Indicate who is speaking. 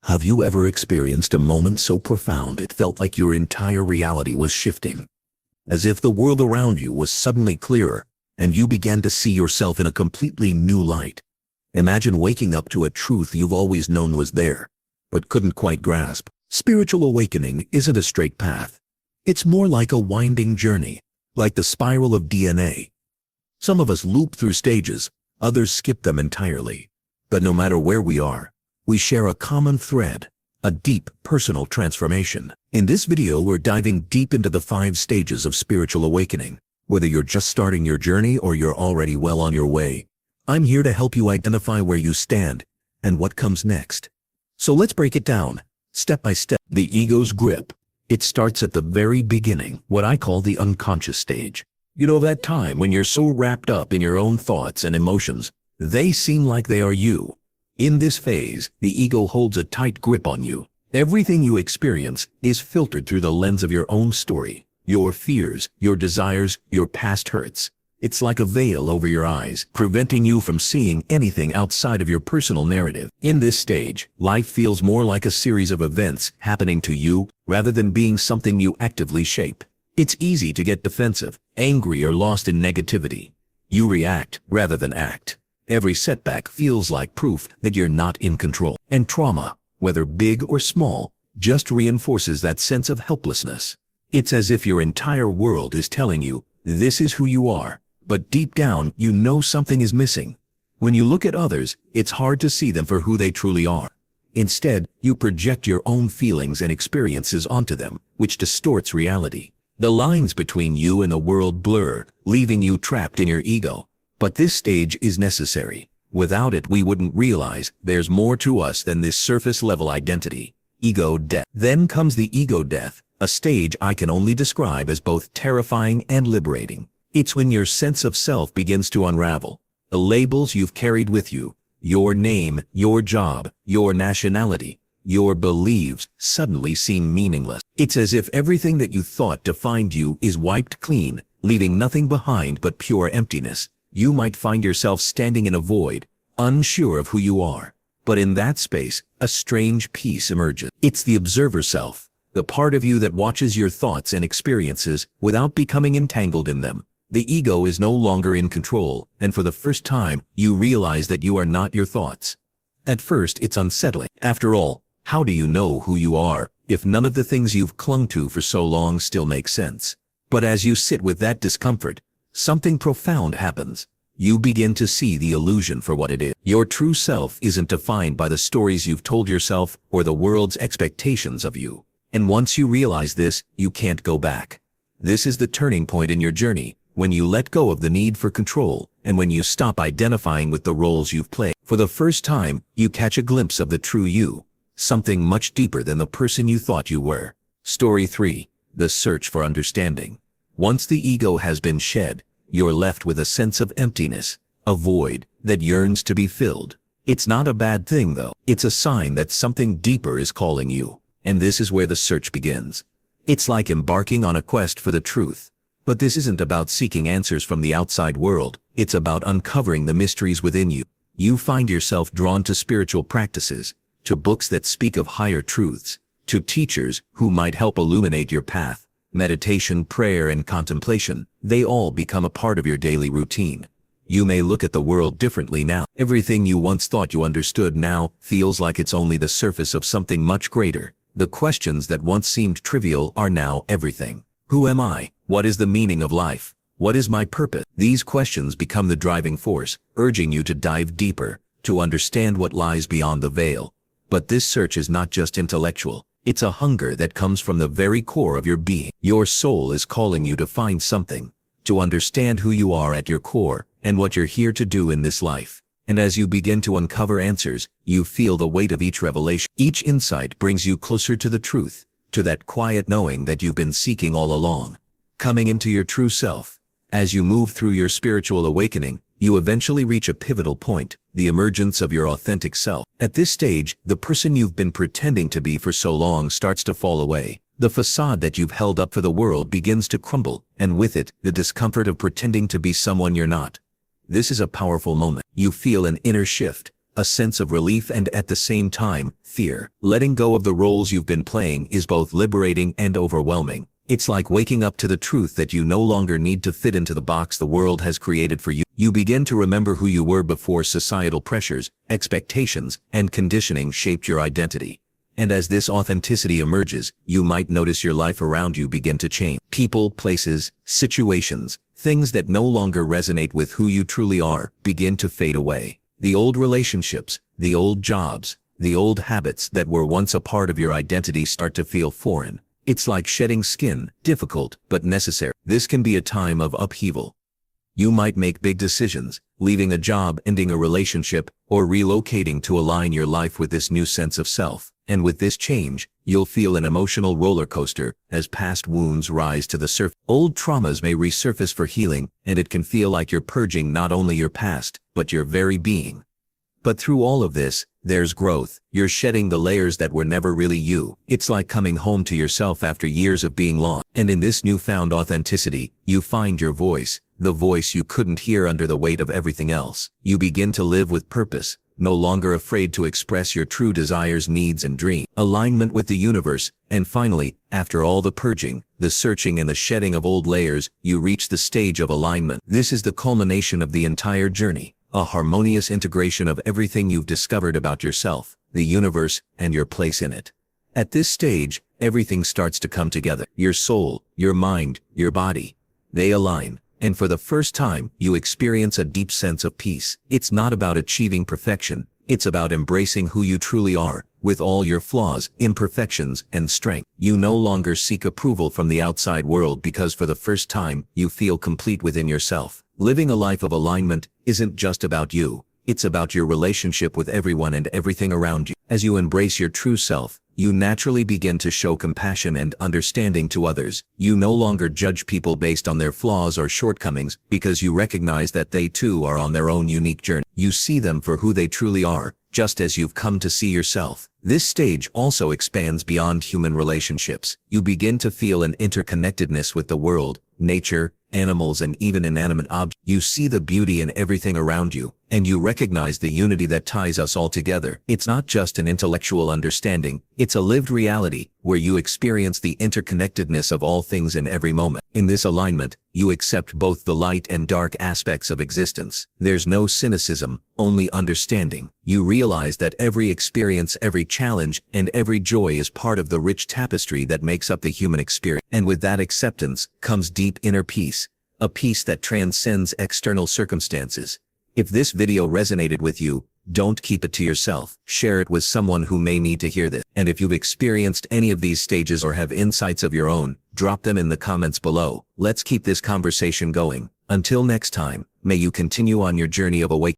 Speaker 1: Have you ever experienced a moment so profound it felt like your entire reality was shifting? As if the world around you was suddenly clearer, and you began to see yourself in a completely new light. Imagine waking up to a truth you've always known was there, but couldn't quite grasp. Spiritual awakening isn't a straight path. It's more like a winding journey, like the spiral of DNA. Some of us loop through stages, others skip them entirely. But no matter where we are, we share a common thread, a deep personal transformation. In this video, we're diving deep into the 5 stages of spiritual awakening. Whether you're just starting your journey or you're already well on your way, I'm here to help you identify where you stand and what comes next. So let's break it down, step by step. The ego's grip. It starts at the very beginning, what I call the unconscious stage. You know, that time when you're so wrapped up in your own thoughts and emotions, they seem like they are you. In this phase, the ego holds a tight grip on you. Everything you experience is filtered through the lens of your own story, your fears, your desires, your past hurts. It's like a veil over your eyes, preventing you from seeing anything outside of your personal narrative. In this stage, life feels more like a series of events happening to you rather than being something you actively shape. It's easy to get defensive, angry, or lost in negativity. You react rather than act. Every setback feels like proof that you're not in control. And trauma, whether big or small, just reinforces that sense of helplessness. It's as if your entire world is telling you, this is who you are, but deep down you know something is missing. When you look at others, it's hard to see them for who they truly are. Instead, you project your own feelings and experiences onto them, which distorts reality. The lines between you and the world blur, leaving you trapped in your ego. But this stage is necessary. Without it, we wouldn't realize there's more to us than this surface-level identity. Ego death. Then comes the ego death, a stage I can only describe as both terrifying and liberating. It's when your sense of self begins to unravel. The labels you've carried with you, your name, your job, your nationality, your beliefs suddenly seem meaningless. It's as if everything that you thought defined you is wiped clean, leaving nothing behind but pure emptiness. You might find yourself standing in a void, unsure of who you are. But in that space, a strange peace emerges. It's the observer self, the part of you that watches your thoughts and experiences without becoming entangled in them. The ego is no longer in control, and for the first time, you realize that you are not your thoughts. At first, it's unsettling. After all, how do you know who you are if none of the things you've clung to for so long still make sense? But as you sit with that discomfort, something profound happens. You begin to see the illusion for what it is. Your true self isn't defined by the stories you've told yourself or the world's expectations of you. And once you realize this, you can't go back. This is the turning point in your journey, when you let go of the need for control, and when you stop identifying with the roles you've played. For the first time, you catch a glimpse of the true you, something much deeper than the person you thought you were. Story 3. The search for understanding. Once the ego has been shed, you're left with a sense of emptiness, a void that yearns to be filled. It's not a bad thing though. It's a sign that something deeper is calling you, and this is where the search begins. It's like embarking on a quest for the truth. But this isn't about seeking answers from the outside world, it's about uncovering the mysteries within you. You find yourself drawn to spiritual practices, to books that speak of higher truths, to teachers who might help illuminate your path. Meditation, prayer, and contemplation, they all become a part of your daily routine. You may look at the world differently now. Everything you once thought you understood now feels like it's only the surface of something much greater. The questions that once seemed trivial are now everything. Who am I? What is the meaning of life? What is my purpose? These questions become the driving force, urging you to dive deeper, to understand what lies beyond the veil. But this search is not just intellectual. It's a hunger that comes from the very core of your being. Your soul is calling you to find something, to understand who you are at your core and what you're here to do in this life. And as you begin to uncover answers, you feel the weight of each revelation. Each insight brings you closer to the truth, to that quiet knowing that you've been seeking all along. Coming into your true self. As you move through your spiritual awakening, you eventually reach a pivotal point, the emergence of your authentic self. At this stage, the person you've been pretending to be for so long starts to fall away. The facade that you've held up for the world begins to crumble, and with it, the discomfort of pretending to be someone you're not. This is a powerful moment. You feel an inner shift, a sense of relief and at the same time, fear. Letting go of the roles you've been playing is both liberating and overwhelming. It's like waking up to the truth that you no longer need to fit into the box the world has created for you. You begin to remember who you were before societal pressures, expectations, and conditioning shaped your identity. And as this authenticity emerges, you might notice your life around you begin to change. People, places, situations, things that no longer resonate with who you truly are, begin to fade away. The old relationships, the old jobs, the old habits that were once a part of your identity start to feel foreign. It's like shedding skin, difficult but necessary. This can be a time of upheaval. You might make big decisions, leaving a job, ending a relationship, or relocating to align your life with this new sense of self. And with this change, you'll feel an emotional roller coaster as past wounds rise to the surface. Old traumas may resurface for healing, and it can feel like you're purging not only your past, but your very being. But through all of this, there's growth. You're shedding the layers that were never really you. It's like coming home to yourself after years of being lost. And in this newfound authenticity, you find your voice, the voice you couldn't hear under the weight of everything else. You begin to live with purpose, no longer afraid to express your true desires, needs, and dreams. Alignment with the universe, and finally, after all the purging, the searching and the shedding of old layers, you reach the stage of alignment. This is the culmination of the entire journey. A harmonious integration of everything you've discovered about yourself, the universe, and your place in it. At this stage, everything starts to come together. Your soul, your mind, your body. They align, and for the first time, you experience a deep sense of peace. It's not about achieving perfection. It's about embracing who you truly are, with all your flaws, imperfections, and strength. You no longer seek approval from the outside world because for the first time, you feel complete within yourself. Living a life of alignment isn't just about you. It's about your relationship with everyone and everything around you. As you embrace your true self, you naturally begin to show compassion and understanding to others. You no longer judge people based on their flaws or shortcomings because you recognize that they too are on their own unique journey. You see them for who they truly are, just as you've come to see yourself. This stage also expands beyond human relationships. You begin to feel an interconnectedness with the world, nature, animals, and even inanimate objects. You see the beauty in everything around you, and you recognize the unity that ties us all together. It's not just an intellectual understanding, it's a lived reality, where you experience the interconnectedness of all things in every moment. In this alignment, you accept both the light and dark aspects of existence. There's no cynicism, only understanding. You realize that every experience, every challenge, and every joy is part of the rich tapestry that makes up the human experience. And with that acceptance comes deep inner peace, a peace that transcends external circumstances. If this video resonated with you, don't keep it to yourself. Share it with someone who may need to hear this. And if you've experienced any of these stages or have insights of your own, drop them in the comments below. Let's keep this conversation going. Until next time, may you continue on your journey of awakening.